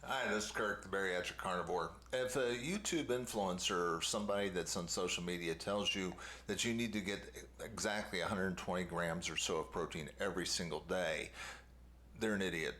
Hi, this is Kirk, the bariatric carnivore. If a YouTube influencer or somebody that's on social media tells you that you need to get exactly 120 grams or so of protein every single day, they're an idiot.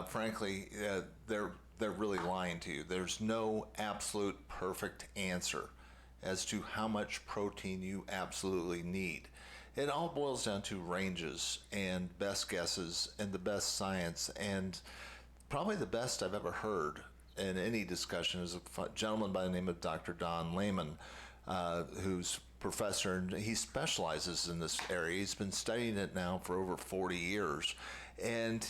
Frankly, they're really lying to you. There's no absolute perfect answer as to how much protein you absolutely need. It all boils down to ranges and best guesses and the best science, and probably the best I've ever heard in any discussion is a gentleman by the name of Dr. Don Layman, who's professor, and he specializes in this area. He's been studying it now for over 40 years. And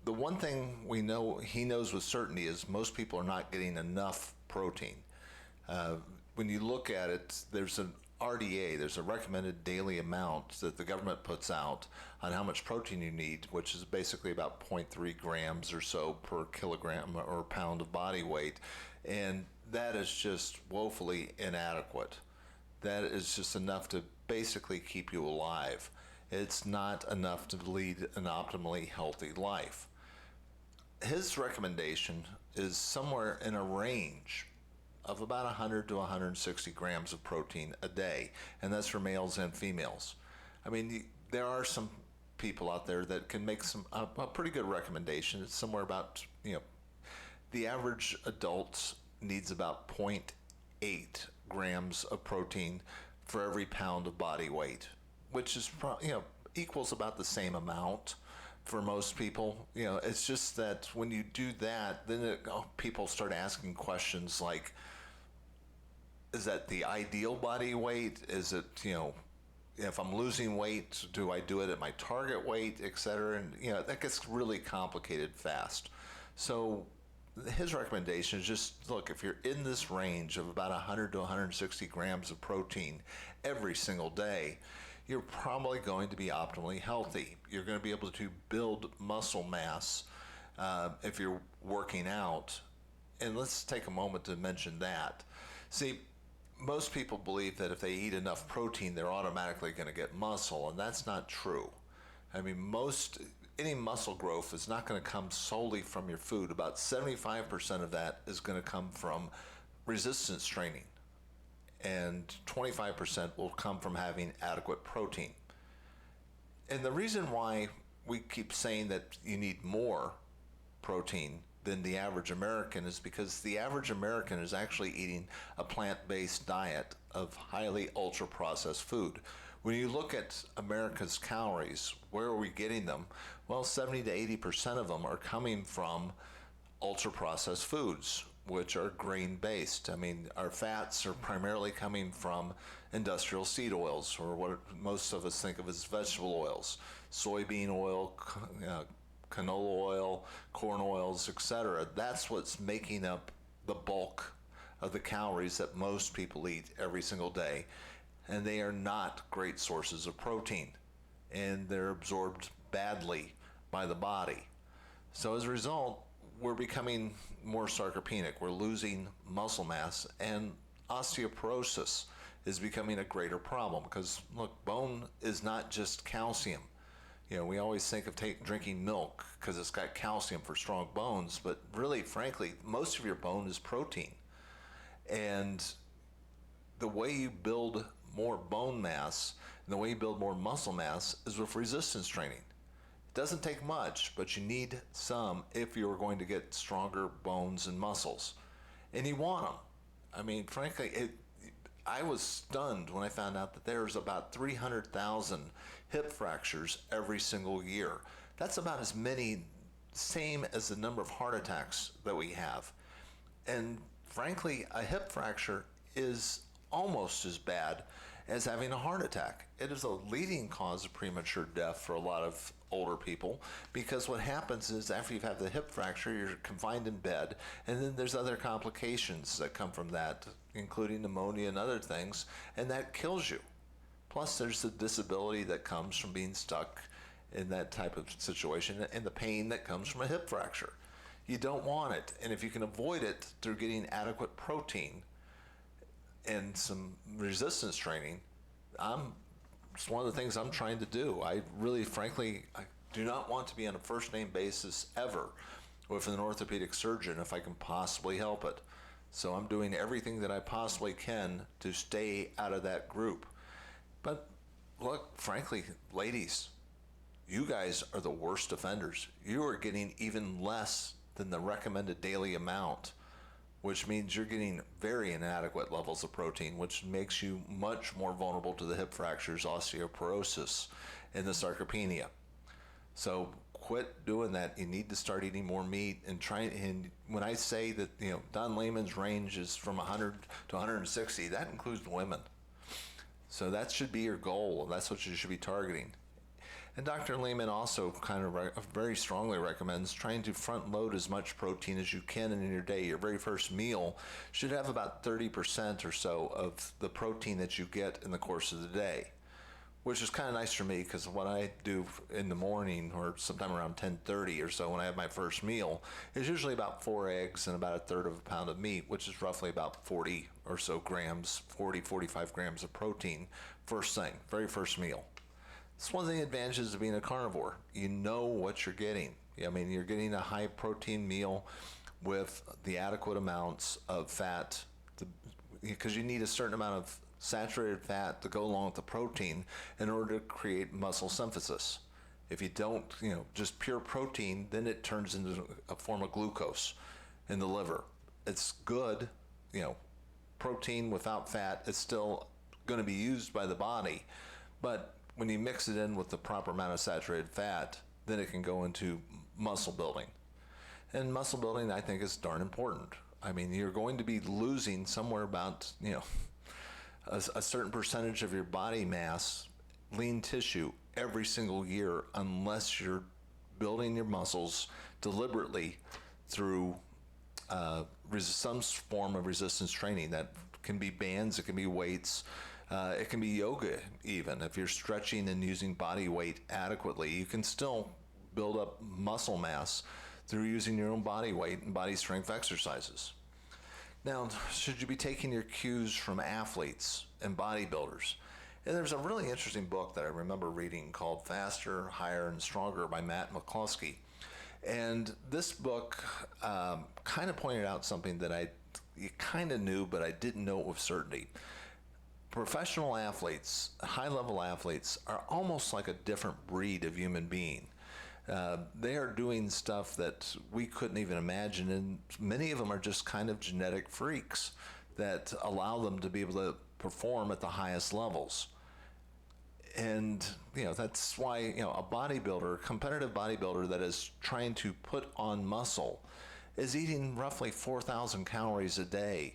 the one thing we know he knows with certainty is most people are not getting enough protein. When you look at it, there's an RDA, there's a recommended daily amount that the government puts out on how much protein you need, which is basically about 0.3 grams or so per kilogram or pound of body weight. And that is just woefully inadequate. That is just enough to basically keep you alive. It's not enough to lead an optimally healthy life. His recommendation is somewhere in a range of about 100 to 160 grams of protein a day, and that's for males and females. I mean, there are some people out there that can make a pretty good recommendation. It's somewhere about, the average adult needs about zero point 0.8 grams of protein for every pound of body weight, which is equals about the same amount for most people. It's just that when you do that, then people start asking questions like, is that the ideal body weight? Is it, if I'm losing weight, do I do it at my target weight, et cetera? And, that gets really complicated fast. So his recommendation is just, look, if you're in this range of about 100 to 160 grams of protein every single day, you're probably going to be optimally healthy. You're going to be able to build muscle mass if you're working out. And let's take a moment to mention that. See, most people believe that if they eat enough protein, they're automatically going to get muscle, and that's not true. I mean, any muscle growth is not going to come solely from your food. About 75% of that is going to come from resistance training, and 25% will come from having adequate protein. And the reason why we keep saying that you need more protein than the average American is because the average American is actually eating a plant-based diet of highly ultra-processed food. When you look at America's calories, where are we getting them? Well, 70 to 80% of them are coming from ultra-processed foods, which are grain-based. I mean, our fats are primarily coming from industrial seed oils, or what most of us think of as vegetable oils, soybean oil, canola oil, corn oils, etc. That's what's making up the bulk of the calories that most people eat every single day. And they are not great sources of protein. And they're absorbed badly by the body. So as a result, we're becoming more sarcopenic. We're losing muscle mass, and osteoporosis is becoming a greater problem because, look, bone is not just calcium. We always think of drinking milk because it's got calcium for strong bones, but really, frankly, most of your bone is protein. And the way you build more bone mass and the way you build more muscle mass is with resistance training. It doesn't take much, but you need some if you're going to get stronger bones and muscles. And you want them. I mean, frankly, I was stunned when I found out that there's about 300,000 hip fractures every single year. That's about as many, same as the number of heart attacks that we have. And frankly, a hip fracture is almost as bad as having a heart attack. It is a leading cause of premature death for a lot of older people, because what happens is after you've had the hip fracture, you're confined in bed, and then there's other complications that come from that, including pneumonia and other things, and that kills you. Plus, there's the disability that comes from being stuck in that type of situation and the pain that comes from a hip fracture. You don't want it, and if you can avoid it through getting adequate protein and some resistance training, it's one of the things I'm trying to do. I really, frankly, I do not want to be on a first name basis ever with an orthopedic surgeon if I can possibly help it. So I'm doing everything that I possibly can to stay out of that group. But look, frankly, ladies, you guys are the worst offenders. You are getting even less than the recommended daily amount, which means you're getting very inadequate levels of protein, which makes you much more vulnerable to the hip fractures, osteoporosis, and the sarcopenia. So quit doing that. You need to start eating more meat and try. And when I say that, Don Lehman's range is from 100 to 160, that includes women. So that should be your goal. That's what you should be targeting. And Dr. Lehman also kind of very strongly recommends trying to front load as much protein as you can in your day. Your very first meal should have about 30% or so of the protein that you get in the course of the day, which is kind of nice for me because what I do in the morning or sometime around 10:30 or so when I have my first meal is usually about 4 eggs and about a third of a pound of meat, which is roughly about 40 or so grams, 45 grams of protein first thing, very first meal. It's one of the advantages of being a carnivore. You know what you're getting. I mean, you're getting a high protein meal with the adequate amounts of fat because you need a certain amount of saturated fat to go along with the protein in order to create muscle synthesis. If you don't, just pure protein, then it turns into a form of glucose in the liver. It's good, protein without fat is still going to be used by the body, but when you mix it in with the proper amount of saturated fat, then it can go into muscle building. And muscle building, I think, is darn important. I mean, you're going to be losing somewhere about, a certain percentage of your body mass, lean tissue, every single year, unless you're building your muscles deliberately through some form of resistance training. That can be bands, it can be weights, it can be yoga even. If you're stretching and using body weight adequately, you can still build up muscle mass through using your own body weight and body strength exercises. Now, should you be taking your cues from athletes and bodybuilders? And there's a really interesting book that I remember reading called Faster, Higher, and Stronger by Matt McCluskey. And this book kind of pointed out something that you kind of knew, but I didn't know with certainty. Professional athletes, high-level athletes, are almost like a different breed of human being. They are doing stuff that we couldn't even imagine, and many of them are just kind of genetic freaks that allow them to be able to perform at the highest levels. And that's why a bodybuilder, competitive bodybuilder that is trying to put on muscle is eating roughly 4,000 calories a day.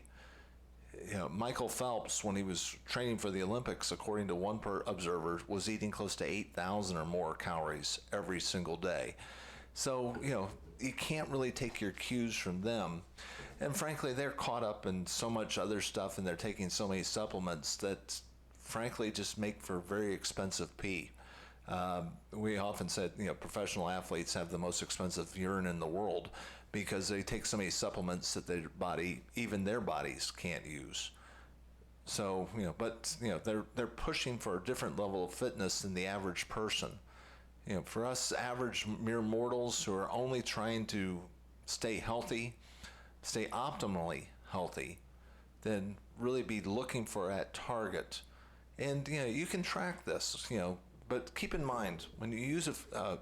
Michael Phelps, when he was training for the Olympics, according to one observer, was eating close to 8,000 or more calories every single day. So, you can't really take your cues from them. And frankly, they're caught up in so much other stuff and they're taking so many supplements that, frankly, just make for very expensive pee. We often said, professional athletes have the most expensive urine in the world because they take so many supplements that even their bodies can't use. So, they're pushing for a different level of fitness than the average person. For us average mere mortals who are only trying to stay healthy, stay optimally healthy, then really be looking for that target. And, you can track this, but keep in mind, when you use a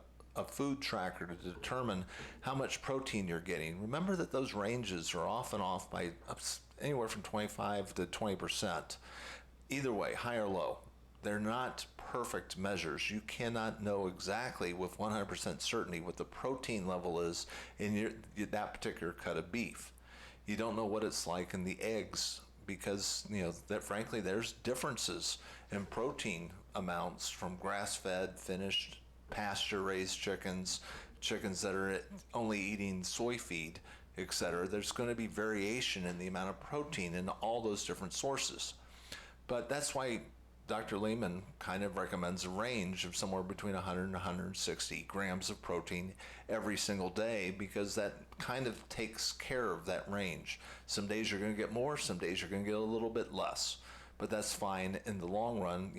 food tracker to determine how much protein you're getting, remember that those ranges are often off by anywhere from 25 to 20%. Either way, high or low. They're not perfect measures. You cannot know exactly with 100% certainty what the protein level is in that particular cut of beef. You don't know what it's like in the eggs because, that frankly, there's differences in protein amounts from grass-fed, finished, pasture-raised chickens that are only eating soy feed, etc. There's going to be variation in the amount of protein in all those different sources. But that's why Dr. Lehman kind of recommends a range of somewhere between 100 and 160 grams of protein every single day, because that kind of takes care of that range. Some days you're going to get more, some days you're going to get a little bit less, but that's fine in the long run.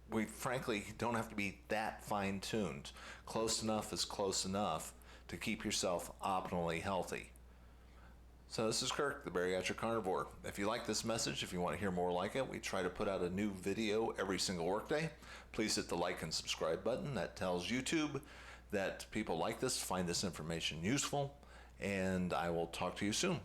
We frankly don't have to be that fine-tuned. Close enough is close enough to keep yourself optimally healthy. So this is Kirk, the Bariatric Carnivore. If you like this message, if you want to hear more like it, we try to put out a new video every single workday. Please hit the like and subscribe button. That tells YouTube that people like this, find this information useful, and I will talk to you soon.